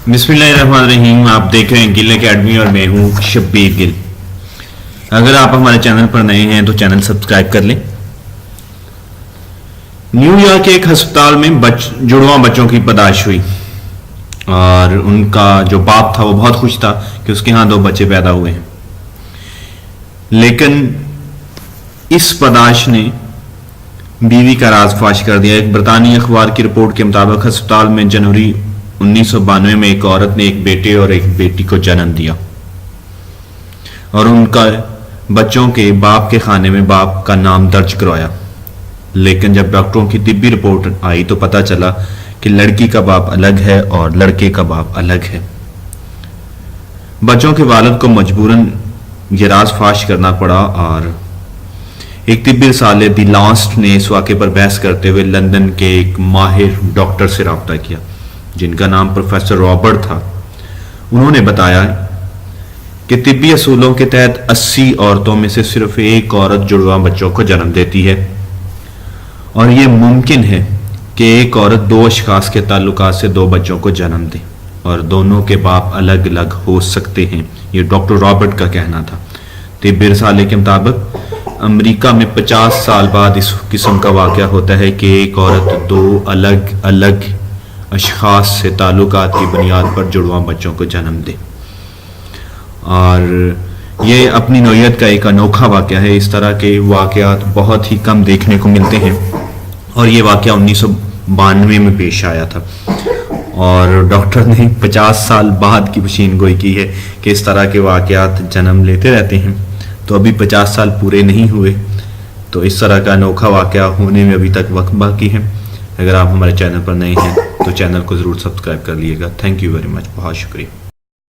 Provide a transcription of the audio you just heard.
बिस्मिल्लाहिर्रहमानिर्रहीम। आप देख रहे हैं गिल एकेडमी और मैं हूं शब्बीर गिल। अगर आप हमारे चैनल पर नए हैं तो चैनल सब्सक्राइब कर लें। न्यूयॉर्क के एक अस्पताल में जुड़वां बच्चों की पैदाइश हुई और उनका जो बाप था वो बहुत खुश था कि उसके यहाँ 2 बच्चे पैदा हुए हैं। लेकिन इस पैदाइश ने बीवी का राज फाश कर दिया। एक बरतानी अखबार की रिपोर्ट के मुताबिक अस्पताल में जनवरी 1992 में एक औरत ने एक बेटे और एक बेटी को जन्म दिया और उनका बच्चों के बाप के खाने में बाप का नाम दर्ज करवाया। लेकिन जब डॉक्टरों की तिब्बी रिपोर्ट आई तो पता चला कि लड़की का बाप अलग है और लड़के का बाप अलग है। बच्चों के वालिद को मजबूरन ये राज फाश करना पड़ा और एक तिब्बी रसाले दी लास्ट ने इस वाक़े पर बहस करते हुए लंदन के एक माहिर डॉक्टर से रब्ता किया जिनका नाम प्रोफेसर रॉबर्ट था। उन्होंने बताया कि तिब्बी असूलों के तहत 80 औरतों में से सिर्फ एक औरत जुड़वां बच्चों को जन्म देती है और यह मुमकिन है कि एक औरत 2 अशखास के ताल्लुकात से 2 बच्चों को जन्म दे और दोनों के बाप अलग अलग हो सकते हैं। ये डॉक्टर रॉबर्ट का कहना था। तिब्बी रसाले के मुताबिक अमेरिका में 50 साल बाद इस किस्म का वाक़या होता है कि एक औरत 2 अलग अलग अशखास से ताल्लुकात की बुनियाद पर जुड़वां बच्चों को जन्म दे और ये अपनी नौइयत का एक अनोखा वाक़या है। इस तरह के वाक़यात बहुत ही कम देखने को मिलते हैं और ये वाक़या 1992 में पेश आया था और डॉक्टर ने 50 साल बाद की पेशीन गोई की है कि इस तरह के वाक़यात जन्म लेते रहते हैं। तो अभी 50 साल पूरे नहीं हुए, तो इस तरह का अनोखा वाक़या होने में अभी तक वक्त बाकी है। अगर आप हमारे चैनल पर नए हैं तो चैनल को ज़रूर सब्सक्राइब कर लीजिएगा। थैंक यू वेरी मच, बहुत शुक्रिया।